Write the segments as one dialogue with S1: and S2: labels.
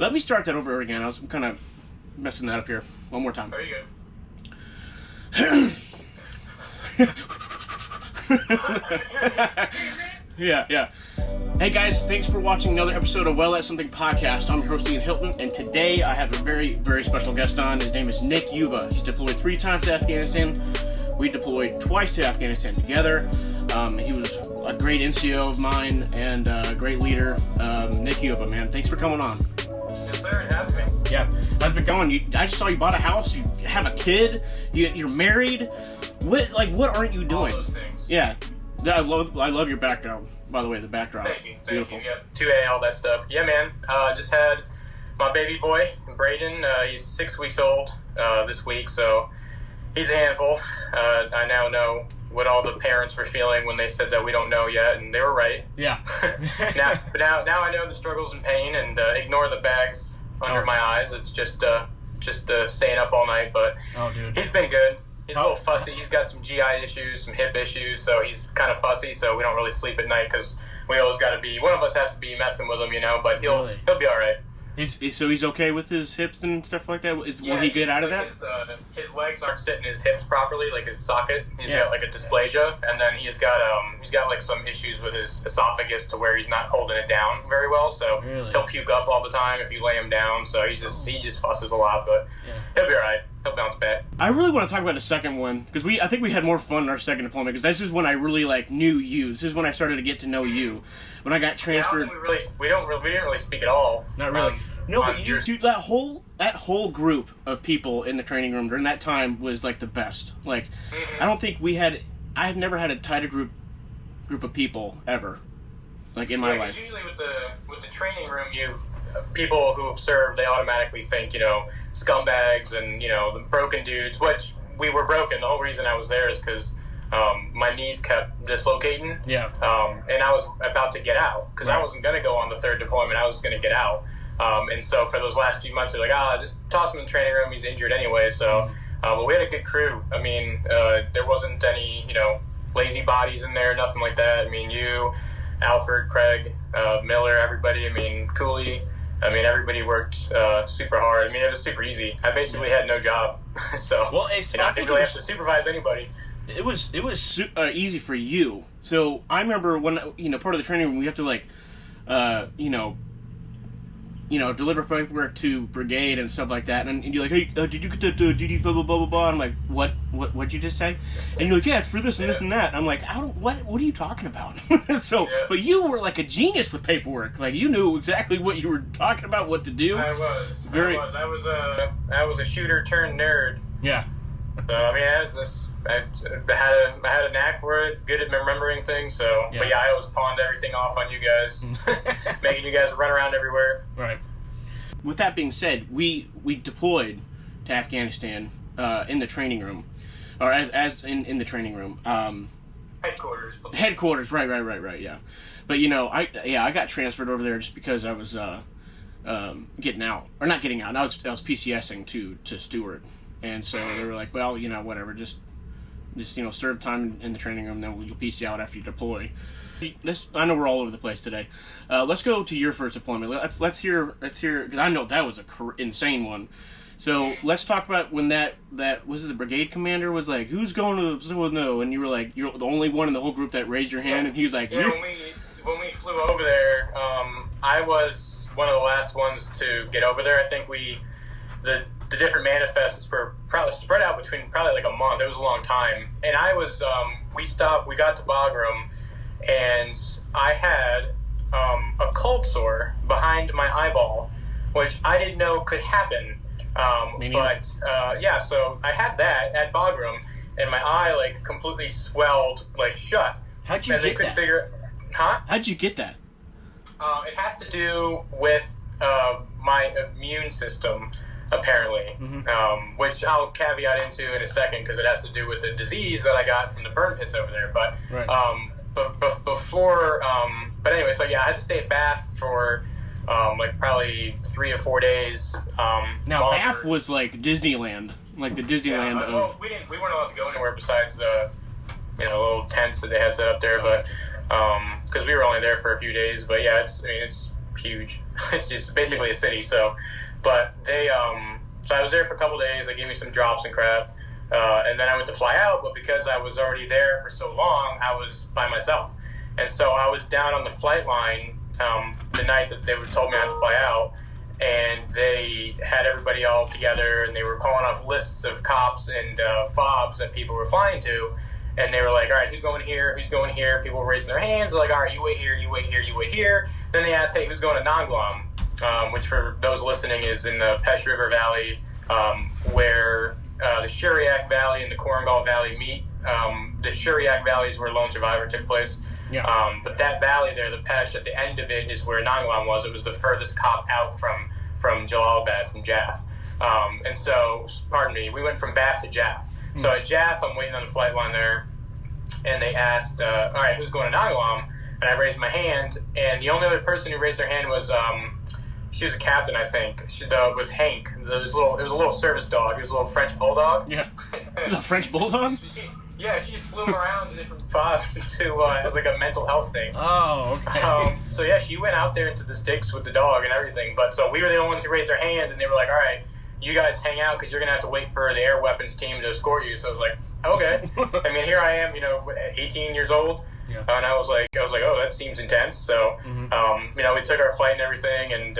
S1: Let me start that over again. I was kind of messing that up here. One more time.
S2: There you go.
S1: Yeah. Hey guys, thanks for watching another episode of Well That's Something Podcast. I'm your host Ian Hilton, and today I have a very, very special guest on. His name is Nick Yuva. He's deployed 3 times to Afghanistan. We deployed twice to Afghanistan together. He was a great NCO of mine and a great leader. Nick Yuva, man, thanks for coming on.
S2: Yes, sir. It has me.
S1: Yeah, how's it going? I just saw you bought a house. You have a kid. You're married. What aren't you doing?
S2: All those things.
S1: Yeah, I love your background. By the way, the backdrop.
S2: Thank you.
S1: Beautiful.
S2: Yeah, 2A, all that stuff. Yeah, man. Just had my baby boy, Braden. He's 6 weeks old this week, so he's a handful. I now know what all the parents were feeling when they said that we don't know yet, and they were right.
S1: Yeah.
S2: now I know the struggles and pain, and ignore the bags under my eyes. It's just staying up all night, but he's been good. He's a little fussy. He's got some GI issues, some hip issues, so he's kind of fussy, so we don't really sleep at night because we always got to be, one of us has to be messing with him, but he'll be all right.
S1: So he's okay with his hips and stuff like that? Will he get out of that?
S2: His legs aren't sitting his hips properly, like his socket. He's got like a dysplasia, and then he's got like some issues with his esophagus to where he's not holding it down very well. So he'll puke up all the time if you lay him down. So he just fusses a lot, but he'll be all right. He'll bounce back.
S1: I really want to talk about the second one because I think we had more fun in our second deployment because this is when I really knew you. This is when I started to get to know you. When I got transferred,
S2: we didn't really speak at all.
S1: Not really. No, but that whole group of people in the training room during that time was like the best. Like, I don't think I've never had a tighter group of people ever, like in my life.
S2: Usually with the training room, people who have served, they automatically think scumbags and the broken dudes. Which we were broken. The whole reason I was there is because my knees kept dislocating. Yeah. And I was about to get out because I wasn't going to go on the third deployment. I was going to get out. And so for those last few months, they're like, just toss him in the training room. He's injured anyway. So, but we had a good crew. I mean, there wasn't any, lazy bodies in there, nothing like that. I mean, you, Alfred, Craig, Miller, everybody. I mean, Cooley. I mean, everybody worked super hard. I mean, it was super easy. I basically had no job, so I didn't really have to supervise anybody.
S1: It was easy for you. So I remember when part of the training room we have to deliver paperwork to brigade and stuff like that, and you're like, hey, did you get the DD blah blah blah blah blah? I'm like, what'd you just say? And you're like, yeah, it's for this and this and that. I'm like, what are you talking about? But you were like a genius with paperwork. Like you knew exactly what you were talking about, what to do.
S2: I was a shooter turned nerd.
S1: Yeah.
S2: So I mean, I had a knack for it, good at remembering things. So, but I always pawned everything off on you guys, making you guys run around everywhere.
S1: Right. With that being said, we deployed to Afghanistan in the training room, or as in the training room.
S2: Headquarters.
S1: Headquarters. Right. Yeah. But I got transferred over there just because I was getting out, or not getting out. I was PCSing to Stewart. And so they were like, well, whatever, just serve time in the training room, then you'll PC out after you deploy. I know we're all over the place today. Let's go to your first deployment. Let's hear, because I know that was a insane one. So let's talk about when that was it the brigade commander was like, who's going to no? And you were like, you're the only one in the whole group that raised your hand, and he was like,
S2: when we flew over there, I was one of the last ones to get over there. I think the different manifests were probably spread out between probably like a month. It was a long time. And I was, we got to Bagram, and I had a cold sore behind my eyeball, which I didn't know could happen. So I had that at Bagram, and my eye completely swelled shut.
S1: How'd you get that? How'd you get that?
S2: It has to do with my immune system. Apparently, which I'll caveat into in a second because it has to do with the disease that I got from the burn pits over there. But but anyway, so I had to stay at Bath for probably 3 or 4 days.
S1: Now Bath was like Disneyland, like the Disneyland.
S2: Well, we weren't allowed to go anywhere besides the little tents that they had set up there, but because we were only there for a few days. But it's huge. It's basically a city. So, but they, so I was there for a couple days. They gave me some drops and crap. And then I went to fly out, but because I was already there for so long, I was by myself. And so I was down on the flight line the night that they told me I had to fly out, and they had everybody all together, and they were calling off lists of cops and fobs that people were flying to, and they were like, all right, who's going here, who's going here? People were raising their hands. They're like, all right, you wait here, you wait here, you wait here. Then they asked, hey, who's going to Nanglam, which for those listening is in the Pesh River Valley, where the Shuriak Valley and the Korengal Valley meet. The Shuriak Valley is where Lone Survivor took place. Yeah. But that valley there, the Pesh, at the end of it is where Nanglam was. It was the furthest cop out from Jalalabad, from Jaff. And so, pardon me, we went from Bath to Jaff. So at Jaff, I'm waiting on the flight line there, and they asked, all right, who's going to Nanglam? And I raised my hand, and the only other person who raised their hand was, she was a captain, I think, with Hank. It was a little service dog. It was a little French bulldog.
S1: Yeah. A French bulldog?
S2: Yeah, she just flew him around to different spots as like a mental health thing.
S1: Oh, okay.
S2: So yeah, she went out there into the sticks with the dog and everything. But so we were the only ones who raised our hand, and they were like, all right, you guys hang out because you're going to have to wait for the air weapons team to escort you. So I was like, okay. I mean, here I am, 18 years old. Yeah. And I was like, oh, that seems intense. So, we took our flight and everything and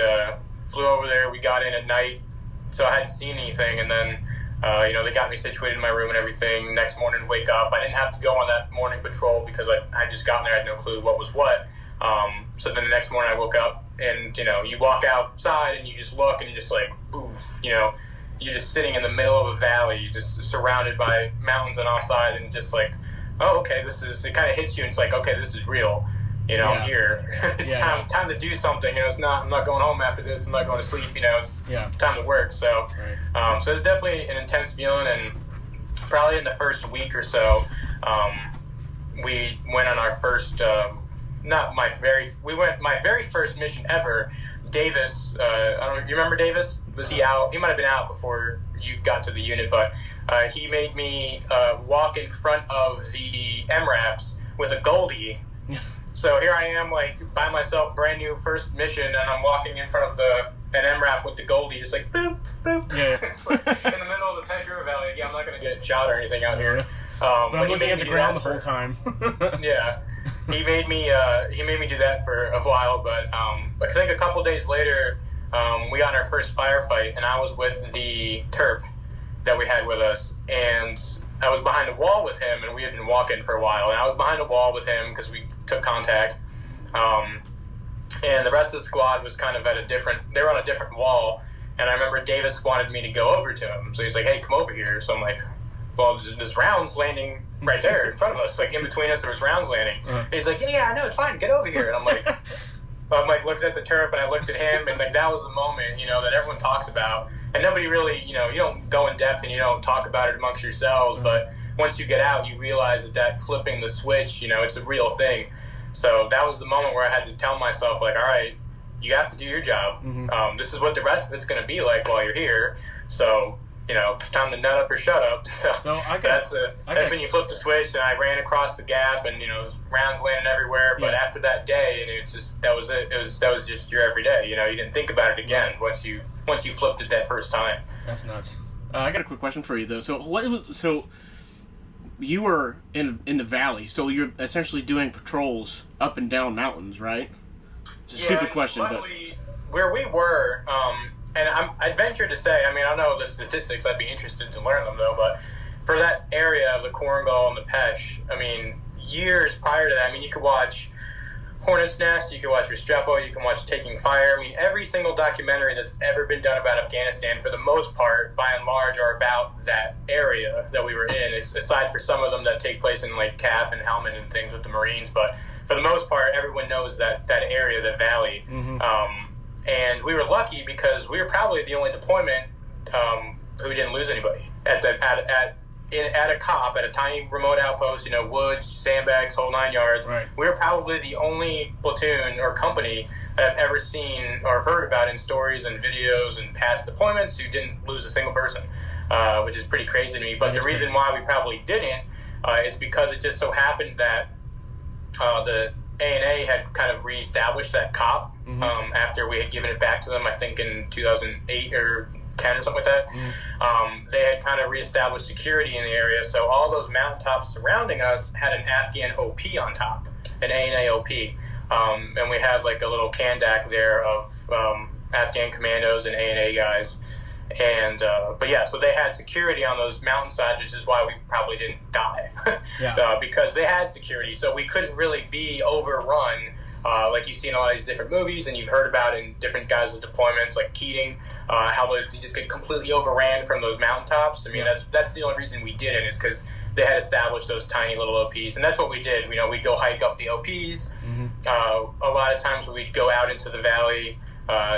S2: flew over there. We got in at night, so I hadn't seen anything. And then, they got me situated in my room and everything. Next morning, wake up. I didn't have to go on that morning patrol because I just got there. I had no clue what was what. So then the next morning I woke up and, you walk outside and you just look and you're just like, oof, you're just sitting in the middle of a valley, just surrounded by mountains on all sides and just like, oh, okay, it kind of hits you and it's like, okay, this is real. I'm here. It's time to do something. I'm not going home after this. I'm not going to sleep. It's time to work. So, so it's definitely an intense feeling. And probably in the first week or so, we went on our first, my very first mission ever. Davis, you remember Davis? Was he out? He might have been out before you got to the unit, but he made me walk in front of the MRAPs with a Goldie. So here I am, like, by myself, brand new first mission, and I'm walking in front of an MRAP with the Goldie, just like, boop, boop. Yeah. In the middle of the Pesh River Valley. Yeah, I'm not going to get shot or anything out here.
S1: But I'm looking at the ground the whole time.
S2: Yeah. He made me do that for a while, but I think a couple days later, we got in our first firefight, and I was with the Terp that we had with us, and I was behind a wall with him, and we had been walking for a while, and I was behind a wall with him because we took contact, and the rest of the squad was kind of they were on a different wall, and I remember Davis wanted me to go over to him, so he's like, hey, come over here. So I'm like, well, there's rounds landing right there in front of us, like in between us there was rounds landing. And he's like, yeah, I know, it's fine, get over here. And I'm like looking at the Terp, and I looked at him, and like that was the moment, that everyone talks about, and nobody really, you don't go in depth and you don't talk about it amongst yourselves, but once you get out, you realize that flipping the switch, it's a real thing. So that was the moment where I had to tell myself, like, all right, you have to do your job. This is what the rest of it's going to be like while you're here. So, time to nut up or shut up. So that's when you flip the switch, and I ran across the gap, and rounds landing everywhere. But after that day, and it's just that was it. That was just your everyday. You didn't think about it again once you flipped it that first time.
S1: That's nuts. I got a quick question for you though. So you were in the valley, so you're essentially doing patrols up and down mountains, right? It's a stupid question,
S2: luckily, but where we were. And I'd venture to say, I don't know the statistics, I'd be interested to learn them though, but for that area of the Korengal and the Pesh, years prior to that, you could watch Hornet's Nest, you can watch Restrepo, you can watch Taking Fire. Every single documentary that's ever been done about Afghanistan, for the most part, by and large, are about that area that we were in. It's aside for some of them that take place in like Calf and Helmand and things with the Marines, but for the most part, everyone knows that area, that valley. And we were lucky because we were probably the only deployment who didn't lose anybody at a COP, at a tiny remote outpost, woods, sandbags, whole 9 yards. Right. We were probably the only platoon or company that I've ever seen or heard about in stories and videos and past deployments who didn't lose a single person, which is pretty crazy to me. But the reason why we probably didn't is because it just so happened that the A&A had kind of reestablished that COP after we had given it back to them, I think in 2008 or 10 or something like that. They had kind of reestablished security in the area, so all those mountaintops surrounding us had an Afghan OP on top, an A&A OP. And we had like a little Kandak there of Afghan commandos and A&A guys. And but yeah, so they had security on those mountainsides, which is why we probably didn't die. Because they had security, so we couldn't really be overrun like you see in a lot of these different movies, and you've heard about in different guys' deployments, like Keating, how they just get completely overran from those mountaintops. I mean, that's the only reason we didn't, is because they had established those tiny little OPs, and that's what we did. You know, we'd go hike up the OPs. A lot of times we'd go out into the valley,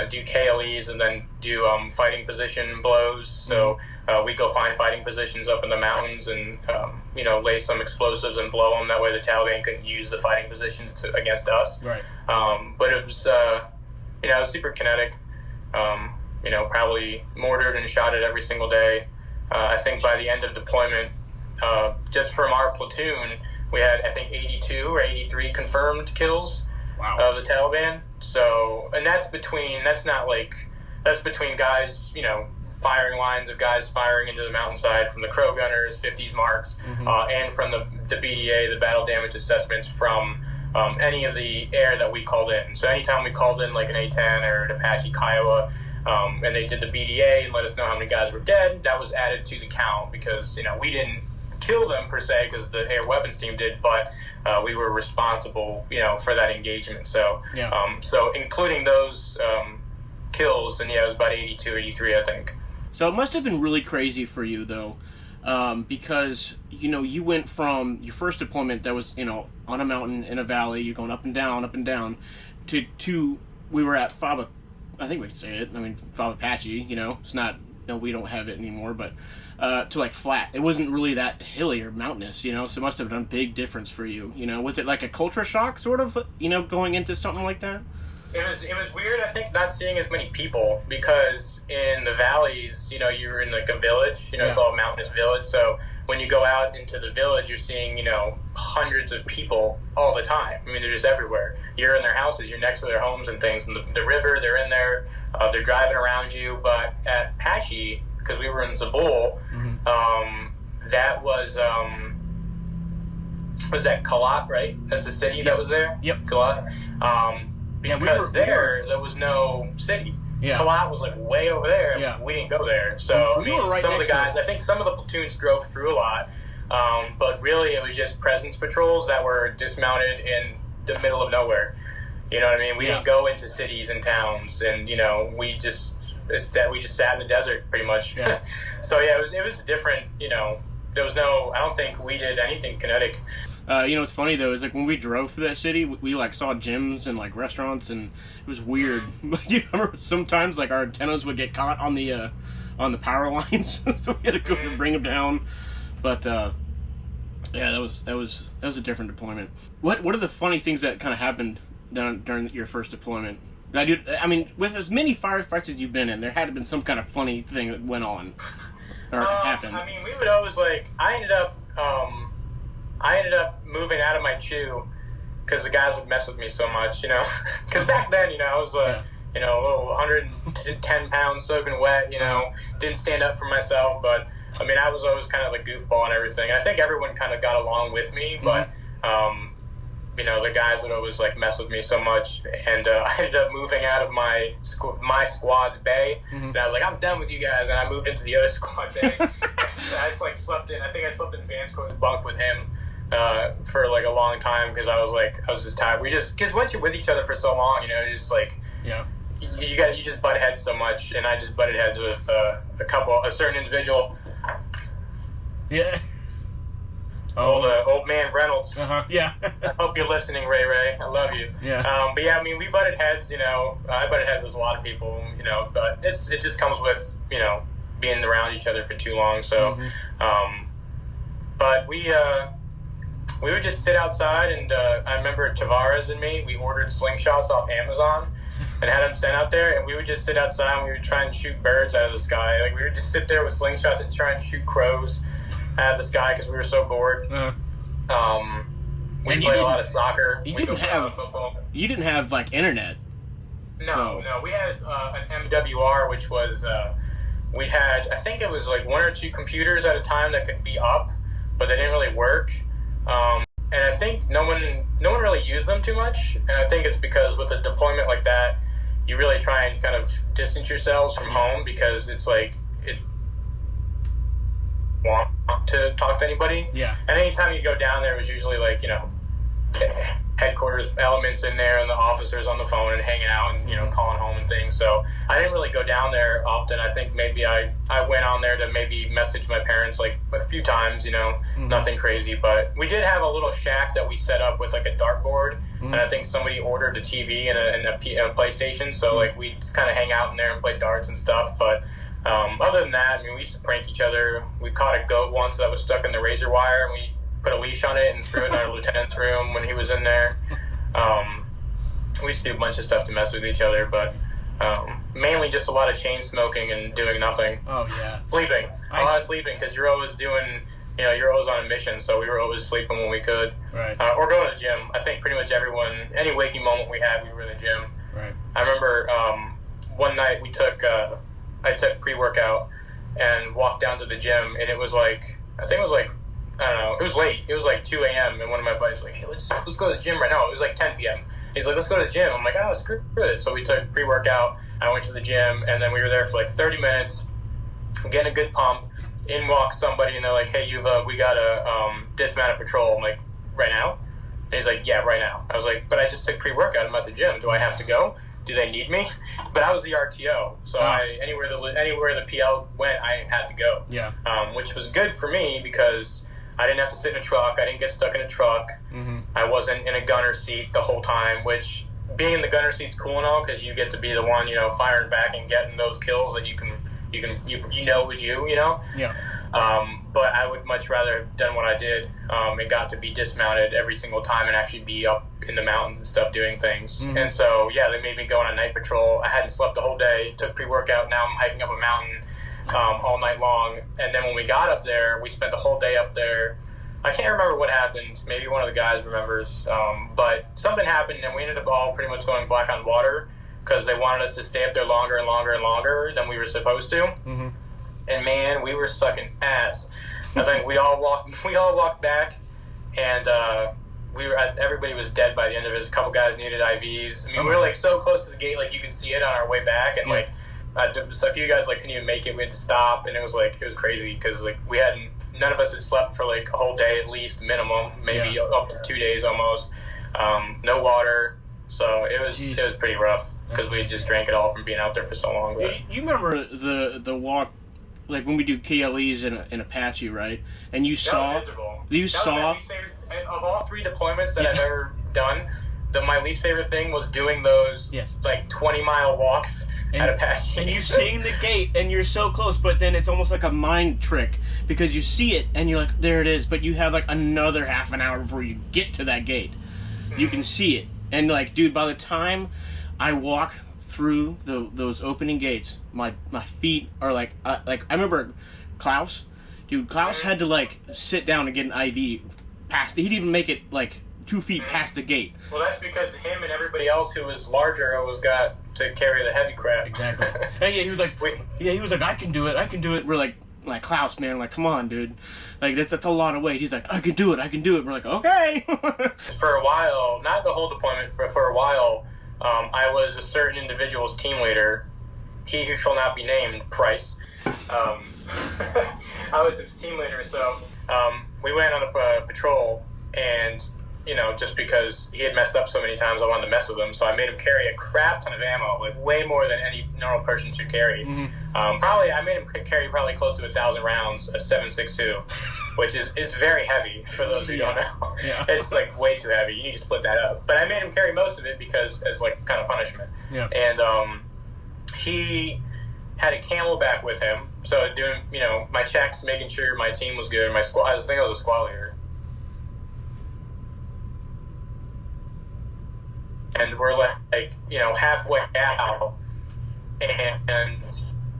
S2: do KLEs, and then do fighting position blows. So we go find fighting positions up in the mountains and you know, lay some explosives and blow them. That way the Taliban couldn't use the fighting positions against us. Right. But it was you know, super kinetic. You know, probably mortared and shot at every single day. I think by the end of deployment, just from our platoon, we had, I think, 82 or 83 confirmed kills of the Taliban. So, and that's between guys, you know, firing lines of guys firing into the mountainside from the Crow Gunners, 50s marks, and from the BDA, the battle damage assessments from any of the air that we called in. So anytime we called in like an A-10 or an Apache Kiowa, and they did the BDA and let us know how many guys were dead, that was added to the count, because, you know, we didn't kill them per se because the air weapons team did, but we were responsible, you know, for that engagement. So so including those kills, and yeah, it was about 82, 83, I think.
S1: So it must have been really crazy for you, though, because, you know, you went from your first deployment that was, you know, on a mountain in a valley, you're going up and down, to we were at FOB, I think we could say it, I mean, FOB Apache, you know, it's not, you know, we don't have it anymore, but to like flat. It wasn't really that hilly or mountainous, you know, so it must have been a big difference for you, you know. Was it like a culture shock, sort of, you know, going into something like that?
S2: It was weird, I think, not seeing as many people, because in the valleys, you know, you're in like a village, you know, it's all a mountainous village, so when you go out into the village, you're seeing, you know, hundreds of people all the time. I mean, they're just everywhere. You're in their houses, you're next to their homes and things, and the river, they're in there, they're driving around you. But at Apache, because we were in Zabul, that was that Kalat, right? That's the city that was there? Yep. Kalat. Because there was no city. Kalat was like way over there, and we didn't go there. So, I mean, some of the guys, I think some of the platoons drove through a lot, but really it was just presence patrols that were dismounted in the middle of nowhere. You know what I mean? We didn't go into cities and towns, and, you know, we just sat in the desert pretty much. So yeah, it was different. You know, there was no, I don't think we did anything kinetic.
S1: You know, what's funny though is like when we drove through that city, we like saw gyms and like restaurants, and it was weird. But you remember sometimes like our antennas would get caught on the power lines, so we had to go and bring them down. But yeah, that was a different deployment. What are the funny things that kind of happened during your first deployment? I mean, with as many firefights as you've been in, there had to have been some kind of funny thing that went on or happened.
S2: I mean, we would always like. I ended up moving out of my chew because the guys would mess with me so much, you know. Because back then, you know, I was you know, a little 110 pounds soaking wet, you know, didn't stand up for myself. But I mean, I was always kind of the goofball and everything. And I think everyone kind of got along with me, but you know, the guys would always like mess with me so much, and I ended up moving out of my squad's bay, and I was like, I'm done with you guys, and I moved into the other squad bay. I just like slept in. I think I slept in Vansco's bunk with him for like a long time, because I was just tired. Because once you're with each other for so long, you know, just like you just butt heads so much, and I just butted heads with a certain individual. Yeah. Old man Reynolds.
S1: Yeah.
S2: I hope you're listening, Ray. I love you. Yeah. But yeah, I mean, we butted heads. You know, I butted heads with a lot of people. You know, but it just comes with, you know, being around each other for too long. So, but we would just sit outside, and I remember Tavares and me, we ordered slingshots off Amazon and had them sent out there, and we would just sit outside and we would try and shoot birds out of the sky. Like, we would just sit there with slingshots and try and shoot crows out of the sky because we were so bored. We played a lot of soccer.
S1: You
S2: we
S1: didn't
S2: played a lot of football.
S1: You didn't have like internet.
S2: No. We had an MWR, which was we had, I think it was like 1 or 2 computers at a time that could be up, but they didn't really work. And I think no one really used them too much. And I think it's because with a deployment like that, you really try and kind of distance yourselves from home, because it's like it want to talk to anybody.
S1: Yeah.
S2: And anytime you go down there, it was usually like, headquarters elements in there and the officers on the phone and hanging out and, calling home and things. So I didn't really go down there often. I think maybe I went on there to maybe message my parents like a few times, nothing crazy. But we did have a little shack that we set up with like a dartboard. And I think somebody ordered a TV and a PlayStation. So like we'd kind of hang out in there and play darts and stuff. But other than that, we used to prank each other. We caught a goat once that was stuck in the razor wire, and we put a leash on it and threw it in our lieutenant's room when he was in there. We used to do a bunch of stuff to mess with each other, but mainly just a lot of chain smoking and doing nothing.
S1: Oh, yeah.
S2: Sleeping. A lot of sleeping, because you're always doing, you're always on a mission, so we were always sleeping when we could.
S1: Right.
S2: Or going to the gym. I think pretty much everyone, any waking moment we had, we were in the gym.
S1: Right.
S2: I remember one night I took pre-workout and walked down to the gym, and it was like, I think it was like, I don't know, it was late. It was like 2 a.m. and one of my buddies was like, hey, let's go to the gym right now. It was like 10 p.m. He's like, let's go to the gym. I'm like, screw it. So we took pre-workout. I went to the gym, and then we were there for like 30 minutes, getting a good pump. In walks somebody, and they're like, hey, we got a dismounted patrol. I'm like, right now? And he's like, yeah, right now. I was like, but I just took pre-workout. I'm at the gym. Do I have to go? Do they need me? But I was the RTO, so anywhere the PL went, I had to go.
S1: Yeah.
S2: Which was good for me because I didn't have to sit in a truck. I didn't get stuck in a truck. Mm-hmm. I wasn't in a gunner seat the whole time, which being in the gunner seat's cool and all because you get to be the one, firing back and getting those kills that you know it was you.
S1: Yeah.
S2: But I would much rather have done what I did. It got to be dismounted every single time and actually be up in the mountains and stuff doing things. Mm-hmm. And so, yeah, they made me go on a night patrol. I hadn't slept the whole day, took pre-workout. Now I'm hiking up a mountain all night long. And then when we got up there, we spent the whole day up there. I can't remember what happened. Maybe one of the guys remembers. But something happened, and we ended up all pretty much going black on water because they wanted us to stay up there longer and longer and longer than we were supposed to. Mm-hmm. And man, we were sucking ass. I think we all walked back, and everybody was dead by the end of it. A couple guys needed IVs. We were like so close to the gate, like you could see it on our way back, and like a few guys like couldn't even make it. We had to stop, and it was crazy because like none of us had slept for like a whole day at least minimum, maybe up to 2 days almost. No water. So it was pretty rough because we just drank it all from being out there for so long. But.
S1: You remember the walk, like when we do KLEs in Apache, right? And you saw,
S2: was miserable.
S1: Was my
S2: least favorite, of all 3 deployments that I've ever done, my least favorite thing was doing those like 20-mile walks at Apache.
S1: And you're seeing the gate, and you're so close, but then it's almost like a mind trick because you see it, and you're like, there it is, but you have like another half an hour before you get to that gate. Mm-hmm. You can see it, and like, dude, by the time I walk through those opening gates, my feet are like I remember Klaus had to like sit down and get an IV past. He'd even make it like 2 feet past the gate.
S2: Well, that's because him and everybody else who was larger always got to carry the heavy crap.
S1: Exactly. And he was like, I can do it. We're like Klaus, man, like, come on, dude. Like, that's a lot of weight. He's like, I can do it. We're like, okay.
S2: For a while, not the whole deployment, but for a while, I was a certain individual's team leader. He who shall not be named, Price. I was his team leader, so we went on a patrol, and just because he had messed up so many times, I wanted to mess with him, so I made him carry a crap ton of ammo, like way more than any normal person should carry. Mm-hmm. I made him carry probably close to 1,000 rounds, a 7.62, which is very heavy for those who don't know. Yeah. It's like way too heavy. You need to split that up. But I made him carry most of it because as like kind of punishment. Yeah. And he had a Camelback with him, so doing my checks, making sure my team was good. My squad, I was a squad leader. And we're like halfway out, and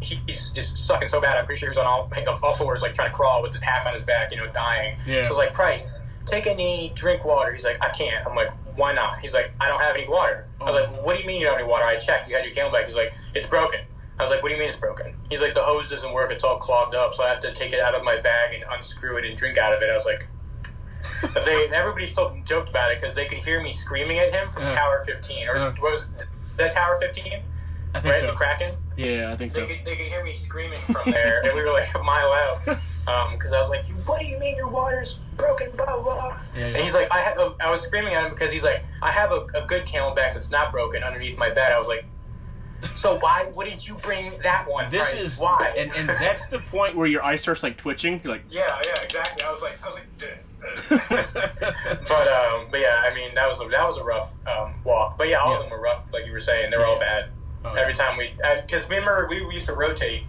S2: he's just sucking so bad. I'm pretty sure he was on all fours, like trying to crawl with his half on his back, dying. Yeah. So I was like, Price, take a knee, drink water. He's like, I can't. I'm like, why not? He's like, I don't have any water. I was like, what do you mean you don't have any water? I checked. You had your Camelback. He's like, it's broken. I was like, what do you mean it's broken? He's like, the hose doesn't work. It's all clogged up. So I had to take it out of my bag and unscrew it and drink out of it. I was like, everybody still joked about it because they could hear me screaming at him from Tower 15. Or what was that, Tower 15?
S1: I think
S2: right
S1: so.
S2: The Kraken?
S1: Yeah, I think so.
S2: They could hear me screaming from there, and we were like a mile out. Because I was like, what do you mean your water's broken, blah, blah, blah. And he's like, I was screaming at him because he's like, I have a good Camelback that's not broken underneath my bed. I was like, so why wouldn't you bring that one? Why?
S1: And that's the point where your eye starts like twitching. You're like,
S2: yeah, exactly. I was like, but yeah, I mean that was a rough walk. But yeah, all of them were rough, like you were saying. They were all bad. Every time because remember we used to rotate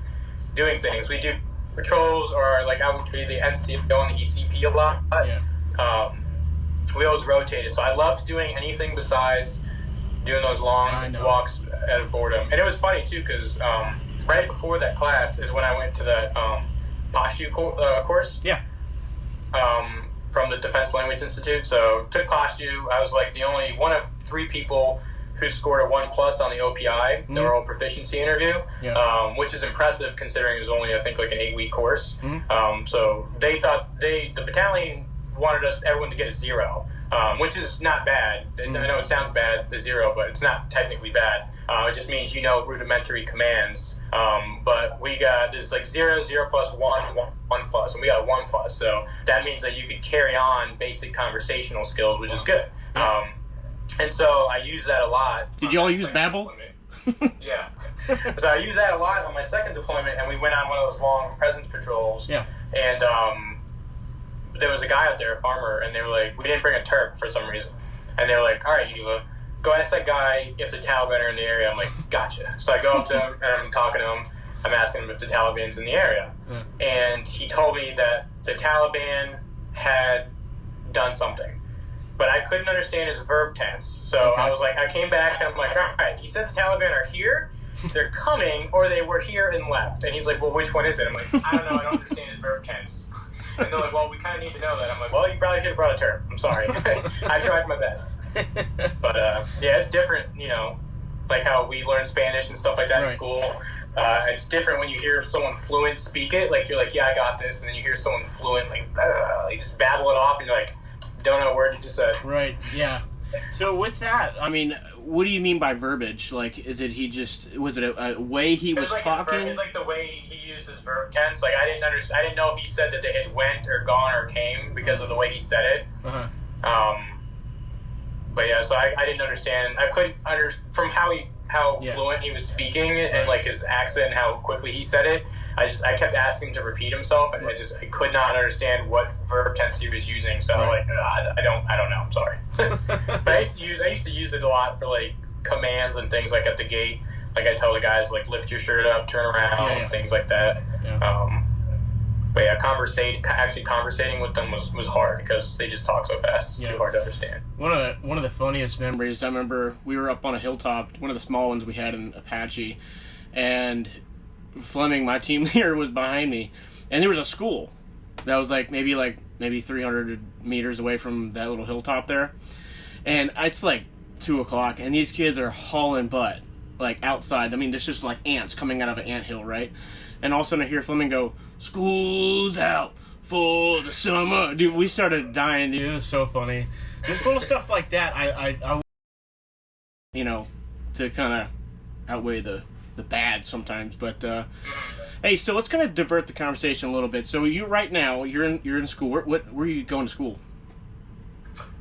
S2: doing things. We do patrols, or like I would be the NCO and the ECP a lot. We always rotated, so I loved doing anything besides doing those long walks out of boredom. And it was funny too because right before that class is when I went to the POSHU course. Yeah. From the Defense Language Institute. So took POSHU. I was like the only one of 3 people who scored a 1+ on the OPI, the oral proficiency interview, which is impressive considering it was only, I think, like an 8-week course. So they thought the battalion wanted everyone to get a 0, which is not bad. I know it sounds bad, the 0, but it's not technically bad. It just means you know rudimentary commands. But we got this like 0, 0+, 1, 1+, and we got 1+. So that means that you could carry on basic conversational skills, which is good. And so I use that a lot.
S1: Did you all use Babel?
S2: Yeah. So I used that a lot on my second deployment, and we went on one of those long presence patrols. Yeah. And there was a guy out there, a farmer, and they were like, we didn't bring a Terp for some reason. And they were like, all right, you go ask that guy if the Taliban are in the area. I'm like, gotcha. So I go up to him, and I'm talking to him. I'm asking him if the Taliban's in the area. And he told me that the Taliban had done something. But I couldn't understand his verb tense. So I was like, I came back, and I'm like, all right, he said the Taliban are here, they're coming, or they were here and left. And he's like, well, which one is it? I'm like, I don't know, I don't understand his verb tense. And they're like, well, we kind of need to know that. I'm like, well, you probably should have brought a term. I'm sorry. I tried my best. But, yeah, it's different, you know, like how we learn Spanish and stuff like that in school. It's different when you hear someone fluent speak it. Like, you're like, yeah, I got this. And then you hear someone fluent, like just babble it off, and you're like, don't know a word you just said.
S1: Right, yeah. So with that, I mean, what do you mean by verbiage? Like, did he just, was it a way he was
S2: like
S1: talking?
S2: It's like the way he used his verb tense. Like, I didn't know if he said that they had went or gone or came because of the way he said it. But yeah, so I didn't understand. I couldn't from how fluent he was speaking and like his accent, how quickly he said it. I kept asking him to repeat himself, and I could not understand what verb tense he was using. So I'm like, I don't know. I'm sorry. But I used to use it a lot for like commands and things like at the gate. Like I tell the guys like lift your shirt up, turn around, and things like that. But yeah, conversating with them was hard because they just talk so fast. It's too hard to understand.
S1: One of the funniest memories, I remember we were up on a hilltop, one of the small ones we had in Apache, and Fleming, my team leader, was behind me, and there was a school that was like maybe 300 meters away from that little hilltop there, and it's like 2:00, and these kids are hauling butt like outside. I mean, there's just like ants coming out of an anthill, right? And all of a sudden I hear Fleming go, "School's out for the summer." Dude, we started dying, dude. It was so funny. Just little stuff like that, I you know, to kind of outweigh the bad sometimes. But hey, so let's kind of divert the conversation a little bit. So you right now, you're in school. Where are you going to school?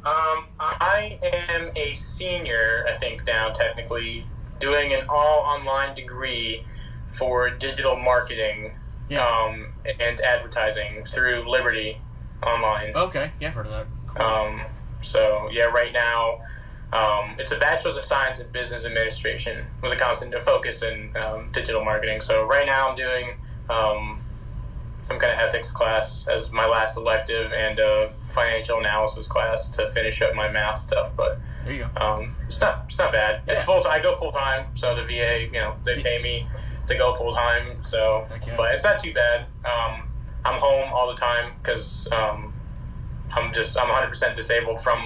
S2: I am a senior, I think now technically, doing an all-online degree for digital marketing and advertising through Liberty Online.
S1: Okay, yeah, I've heard of that. Cool.
S2: So yeah, right now it's a Bachelor's of Science in Business Administration with a constant focus in digital marketing. So right now I'm doing some kind of ethics class as my last elective and a financial analysis class to finish up my math stuff. But
S1: there you go.
S2: It's not bad. Yeah. It's full time. I go full time, so the VA, you know, they pay me to go full time. So, but it's not too bad. I'm home all the time because I'm 100% disabled from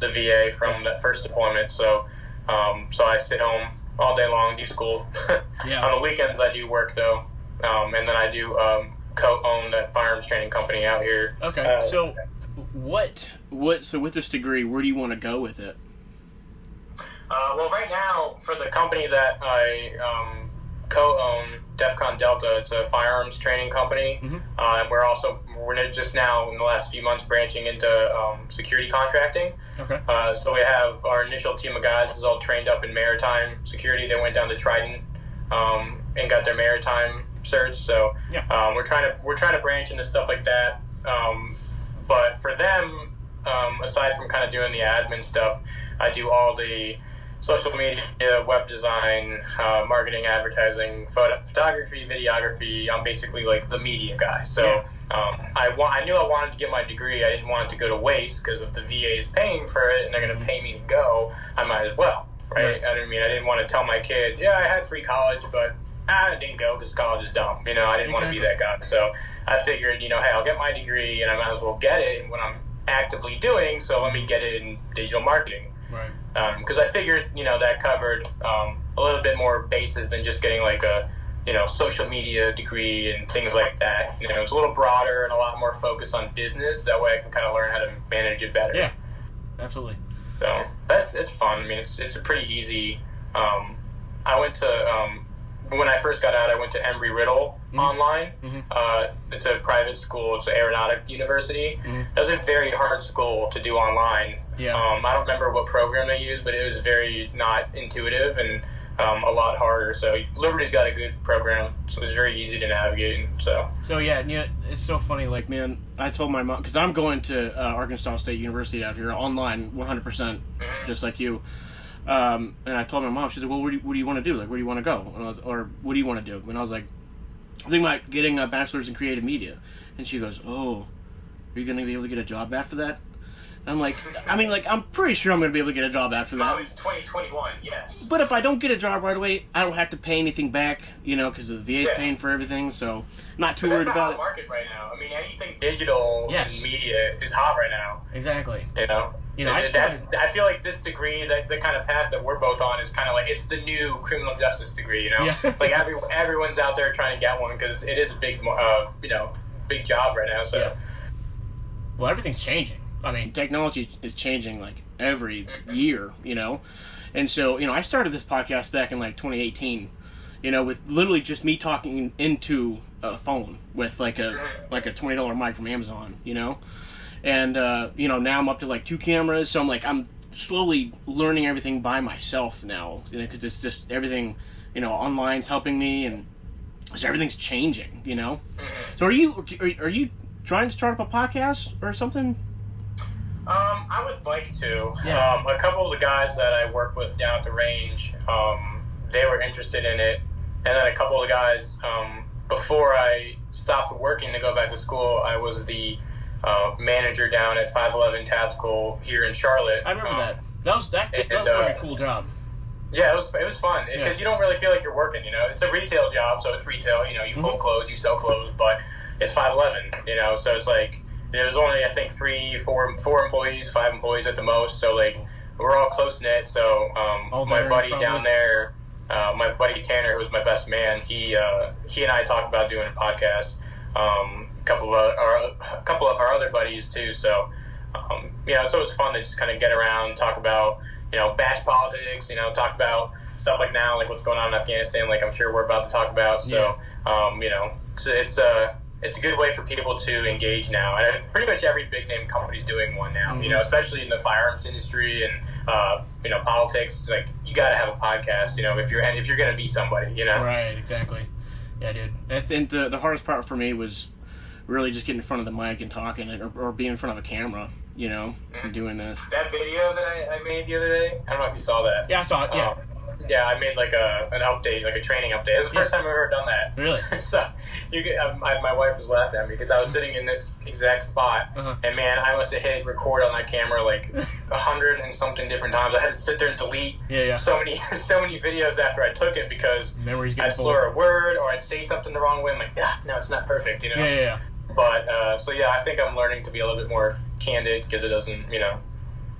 S2: the VA from that first deployment. So I sit home all day long, do school. On the weekends I do work though, and then I do co-own that firearms training company out here.
S1: Okay. So with this degree, where do you want to go with it?
S2: Well, right now, for the company that I co-own, DEFCON Delta, it's a firearms training company. And we're just now, in the last few months, branching into security contracting.
S1: Okay.
S2: So we have our initial team of guys is all trained up in maritime security. They went down to Trident and got their maritime certs. So we're trying to branch into stuff like that. But for them, aside from kind of doing the admin stuff, I do all the social media, web design, marketing, advertising, photography, videography. I'm basically like the media guy. So I knew I wanted to get my degree. I didn't want it to go to waste, because if the VA is paying for it and they're going to pay me to go, I might as well, right? I didn't want to tell my kid, I had free college, but I didn't go because college is dumb. I didn't want to be that guy. So I figured, hey, I'll get my degree and I might as well get it in what I'm actively doing. So let me get it in digital marketing.
S1: Right.
S2: Because I figured, that covered a little bit more bases than just getting like a, social media degree and things like that. It's a little broader and a lot more focus on business. That way I can kind of learn how to manage it better.
S1: Yeah, absolutely.
S2: So it's fun. It's a pretty easy. I went to when I first got out, I went to Embry-Riddle online. It's a private school. It's an aeronautic university. It was a very hard school to do online. I don't remember what program they used, but it was very not intuitive and a lot harder. So Liberty's got a good program, so it's very easy to navigate. So
S1: it's so funny. Like, man, I told my mom, because I'm going to Arkansas State University out here online 100%, just like you. And I told my mom, she said, well, what do you want to do? Like, where do you want to go? Or what do you want to do? And I was like, I'm thinking about getting a bachelor's in creative media. And she goes, oh, are you going to be able to get a job after that? And I'm like, I'm pretty sure I'm going to be able to get a job after that.
S2: Oh, it's 2021, yeah.
S1: But if I don't get a job right away, I don't have to pay anything back, because the VA's paying for everything, so not too worried about it.
S2: That's a hot market right now. Anything digital and media is hot right now.
S1: Exactly.
S2: I feel like this degree, the kind of path that we're both on, is kind of like, it's the new criminal justice degree. Like everyone's out there trying to get one because it is a big, big job right now. So,
S1: well, everything's changing. Technology is changing like every year, and so I started this podcast back in like 2018, with literally just me talking into a phone with like a $20 mic from Amazon, And, now I'm up to like 2 cameras. So I'm slowly learning everything by myself now, because it's just everything, online's helping me, and so everything's changing, So are you trying to start up a podcast or something?
S2: I would like to. A couple of the guys that I work with down at the range, they were interested in it. And then a couple of guys, before I stopped working to go back to school, I was the manager down at 511 Tactical here in Charlotte.
S1: I remember that. That was a pretty cool job.
S2: Yeah, it was fun because you don't really feel like you're working. It's a retail job, so it's retail. You fold clothes, you sell clothes, but it's 511. So it's like there was only I think 4 employees, 5 employees at the most. So like we're all close knit. So my buddy down there, my buddy Tanner, who was my best man, he and I talked about doing a podcast. A couple of our other buddies too. So, it's always fun to just kind of get around, talk about, bash politics, talk about stuff like now, like what's going on in Afghanistan, like I'm sure we're about to talk about. So, it's a good way for people to engage now. And pretty much every big name company's doing one now, especially in the firearms industry and, politics. Like you got to have a podcast, if you're going to be somebody,
S1: Right, exactly. Yeah, dude. And the hardest part for me was really just getting in front of the mic and talking, or being in front of a camera, and doing this.
S2: That video that I made the other day, I don't know if you saw that.
S1: Yeah, I saw it, yeah.
S2: I made like an update, like a training update. It's the first time I've ever done that.
S1: Really?
S2: So my wife was laughing at me because I was sitting in this exact spot, and man, I must have hit record on that camera like 100 and something different times. I had to sit there and delete so many videos after I took it because I'd slur a word or I'd say something the wrong way. I'm like, no, it's not perfect,
S1: Yeah.
S2: But I think I'm learning to be a little bit more candid because it doesn't,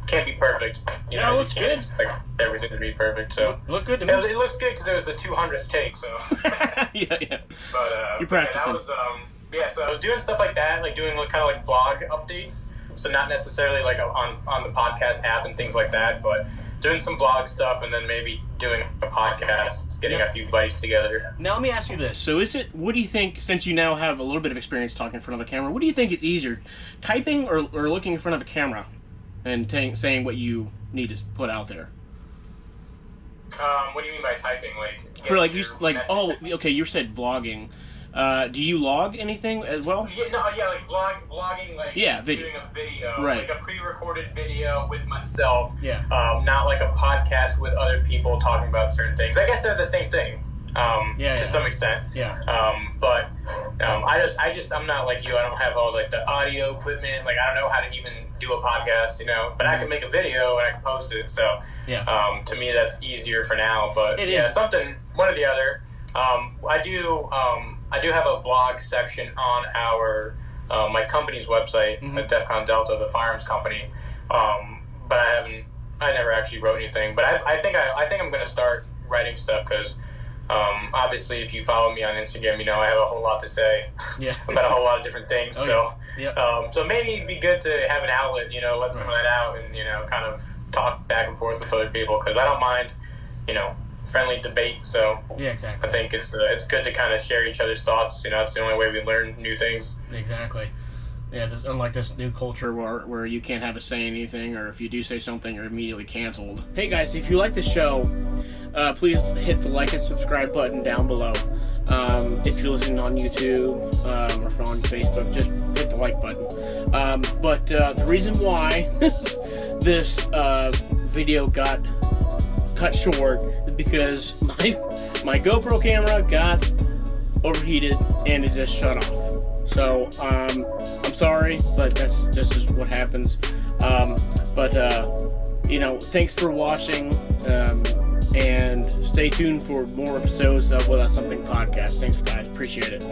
S2: can't be perfect.
S1: It looks good.
S2: Like everything to be perfect. So
S1: look good to me.
S2: It looks good because it was the 200th take. So
S1: yeah.
S2: But
S1: you're practicing.
S2: That was So doing stuff like that, like doing kind of like vlog updates. So not necessarily like on the podcast app and things like that, but doing some vlog stuff and then maybe doing a podcast, getting a few buddies together.
S1: Now let me ask you this. So what do you think, since you now have a little bit of experience talking in front of a camera, what do you think is easier, typing or looking in front of a camera and saying what you need to put out there?
S2: What do you mean by typing?
S1: You said vlogging. Do you log anything as well?
S2: Like vlogging, like doing a video,
S1: right.
S2: Like a pre-recorded video with myself.
S1: Yeah.
S2: Not like a podcast with other people talking about certain things. I guess they're the same thing. To some extent.
S1: Yeah.
S2: But I'm not like you. I don't have all like the audio equipment. Like I don't know how to even do a podcast, But I can make a video and I can post it. So to me that's easier for now. But something one or the other. I do have a blog section on our my company's website at DEFCON Delta, the firearms company. But I never actually wrote anything. But I think I'm going to start writing stuff because obviously if you follow me on Instagram, I have a whole lot to say about a whole lot of different things. So maybe it'd be good to have an outlet, let some of that out and kind of talk back and forth with other people because I don't mind, friendly debate. So
S1: exactly.
S2: I think it's good to kind of share each other's thoughts. It's the only way we learn new things.
S1: Exactly. Yeah, unlike this new culture where you can't have a say in anything, or if you do say something, you're immediately canceled. Hey guys, if you like the show, please hit the like and subscribe button down below. If you're listening on YouTube or on Facebook, just hit the like button. But the reason why this video got cut short is because my GoPro camera got overheated and it just shut off. So I'm sorry, but this is what happens. Thanks for watching, and stay tuned for more episodes of Without Something podcast. Thanks guys, appreciate it.